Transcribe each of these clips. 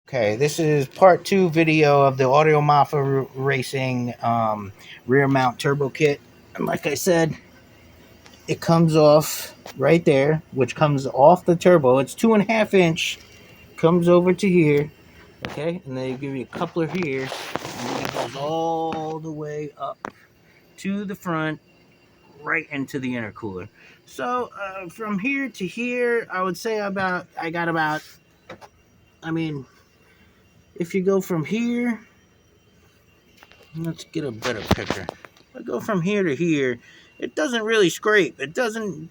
Okay, this is part two video of the Audio Mafia Racing rear mount turbo kit. And like I said, it comes off right there, which comes off the turbo. It's 2.5 inch, comes over to here, okay, and then they give you a coupler here, and then it goes all the way up to the front, right into the intercooler. So from here to here, I would say I got about, I mean, if you go from here, let's get a better picture. I go from here to here. It doesn't really scrape. It doesn't.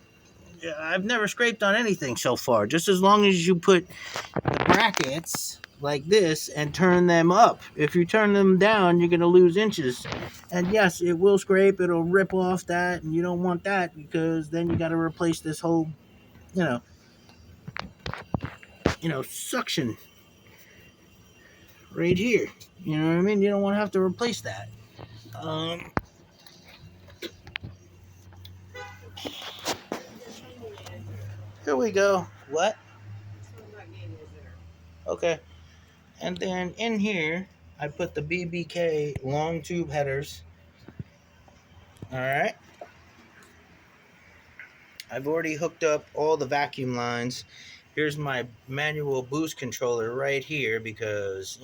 I've never scraped on anything so far. Just as long as you put the brackets like this and turn them up. If you turn them down, you're gonna lose inches. And yes, it will scrape. It'll rip off that, and you don't want that because then you got to replace this whole, you know, suction right here. You know what I mean? You don't want to have to replace that. Um, Here we go. What? Okay. And then in here, I put the BBK long tube headers. All right. I've already hooked up all the vacuum lines. Here's my manual boost controller right here because,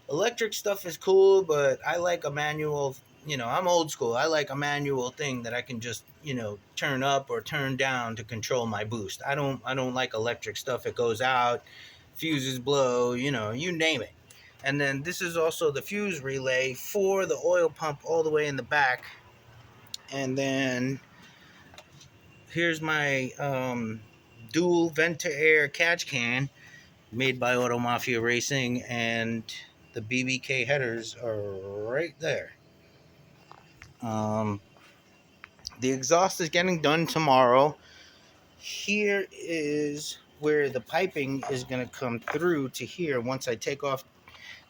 electric stuff is cool, but I like a manual. I'm old school. I like a manual thing that I can just, turn up or turn down to control my boost. I don't like electric stuff. It goes out, fuses blow, you name it. And then this is also the fuse relay for the oil pump all the way in the back. And then here's my dual vent to air catch can made by Auto Mafia Racing, and the BBK headers are right there. Um, the exhaust is getting done tomorrow. Here is where the piping is going to come through to here once I take off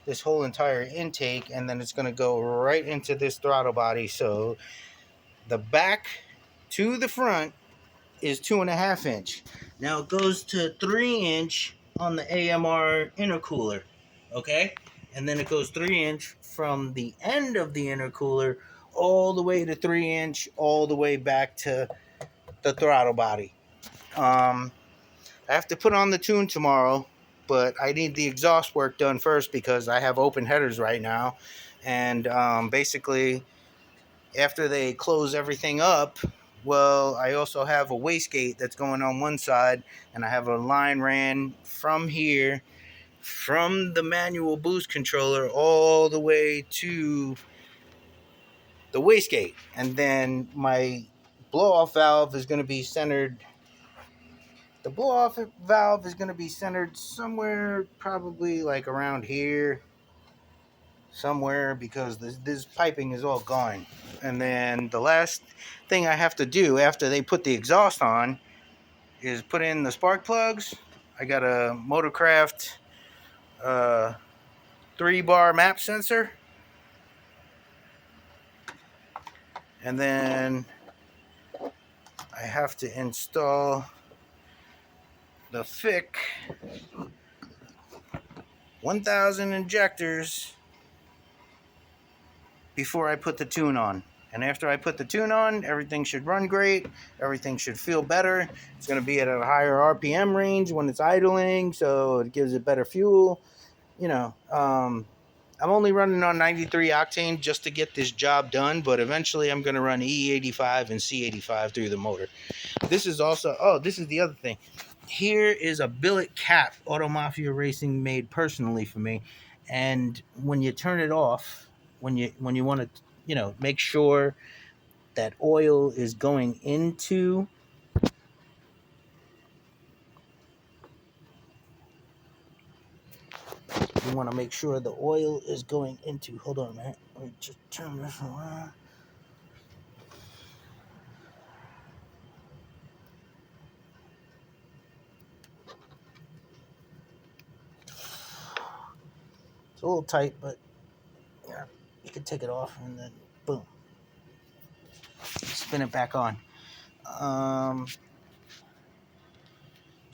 this whole entire intake, and then it's going to go right into this throttle body. So the back to the front is 2.5 inch. Now it goes to 3 inch on the AMR intercooler, okay? And then it goes 3 inch from the end of the intercooler all the way to 3 inch, all the way back to the throttle body. I have to put on the tune tomorrow, but I need the exhaust work done first because I have open headers right now. And basically, after they close everything up, well, I also have a wastegate that's going on one side, and I have a line ran from here, from the manual boost controller, all the way to the wastegate. And then my blow-off valve is going to be centered. The blow-off valve is going to be centered somewhere, probably like around here, somewhere, because this piping is all gone. And then the last thing I have to do after they put the exhaust on is put in the spark plugs. I got a Motorcraft 3-bar map sensor, and then I have to install the FIC 1000 injectors before I put the tune on. And after I put the tune on, everything should run great. Everything should feel better. It's going to be at a higher RPM range when it's idling, so it gives it better fuel. I'm only running on 93 octane just to get this job done, but eventually I'm going to run E85 and C85 through the motor. This is also, this is the other thing. Here is a billet cap Auto Mafia Racing made personally for me. And when you turn it off, when you want to, make sure that oil is going into you want to make sure the oil is going into, hold on a minute, let me just turn this around. It's a little tight, but yeah, you can take it off and then boom, spin it back on.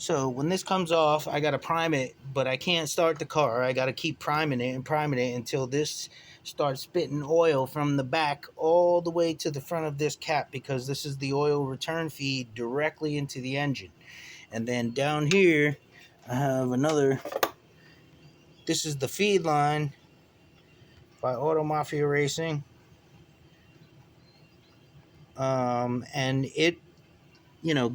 So when this comes off, I gotta prime it, but I can't start the car. I gotta keep priming it until this starts spitting oil from the back all the way to the front of this cap, because this is the oil return feed directly into the engine. And then down here, I have another. This is the feed line by Auto Mafia Racing, and it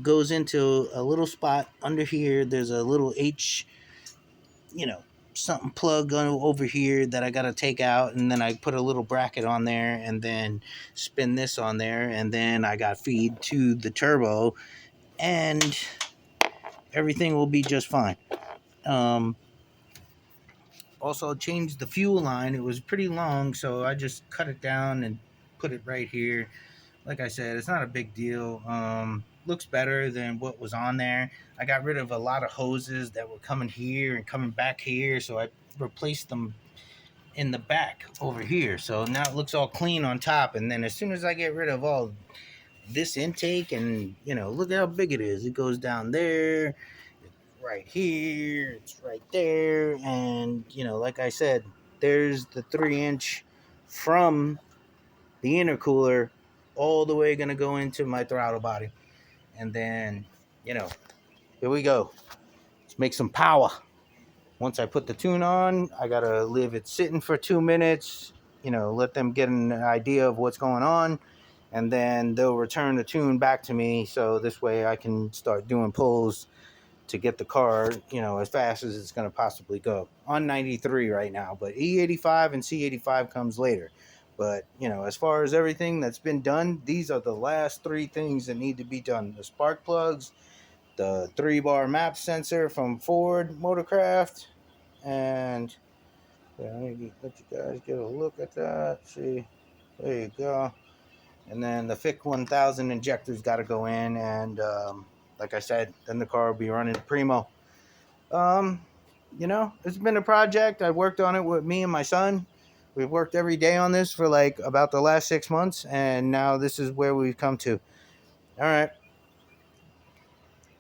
goes into a little spot under here. There's a little you know, something plug over here that I got to take out, and then I put a little bracket on there and then spin this on there, and then I got feed to the turbo, and everything will be just fine. Um, Also changed the fuel line. It was pretty long, so I just cut it down and put it right here. Like I said, it's not a big deal. Looks better than what was on there. I got rid of a lot of hoses that were coming here and coming back here, so I replaced them in the back over here. So now it looks all clean on top. And then as soon as I get rid of all this intake, and look how big it is. It goes down there, right here, it's right there, and like I said, there's the 3-inch from the intercooler all the way gonna go into my throttle body. And then, here we go. Let's make some power. Once I put the tune on, I gotta leave it sitting for 2 minutes, let them get an idea of what's going on, and then they'll return the tune back to me, so this way I can start doing pulls to get the car, as fast as it's going to possibly go. On 93 right now, but E85 and C85 comes later. But, as far as everything that's been done, these are the last 3 things that need to be done. The spark plugs, the 3-bar map sensor from Ford Motorcraft, and let me let you guys get a look at that. See, there you go. And then the FIC 1000 injector's got to go in, and like I said, then the car will be running primo. It's been a project. I worked on it with me and my son. We've worked every day on this for like about the last 6 months, and now this is where we've come to. All right.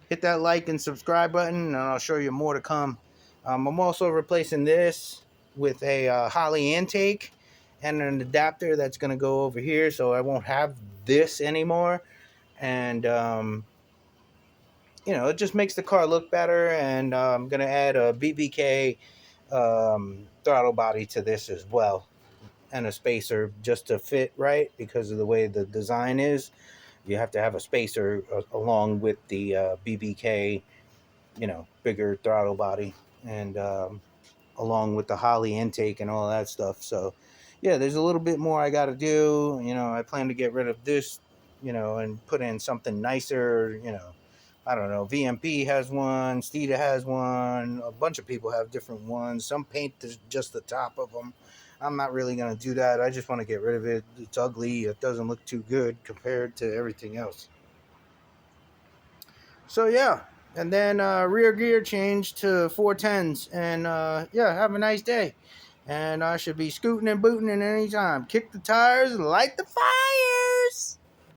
Hit that like and subscribe button, and I'll show you more to come. I'm also replacing this with a Holley intake and an adapter that's going to go over here, so I won't have this anymore. And, it just makes the car look better, and I'm going to add a BBK throttle body to this as well, and a spacer just to fit right, because of the way the design is. You have to have a spacer along with the BBK, bigger throttle body, and along with the Holley intake and all that stuff. So yeah, there's a little bit more I got to do. I plan to get rid of this, and put in something nicer. I don't know. VMP has one. Steeda has one. A bunch of people have different ones. Some paint just the top of them. I'm not really going to do that. I just want to get rid of it. It's ugly. It doesn't look too good compared to everything else. So, yeah. And then rear gear change to 410s. And, yeah, have a nice day. And I should be scooting and booting at any time. Kick the tires, light the fire.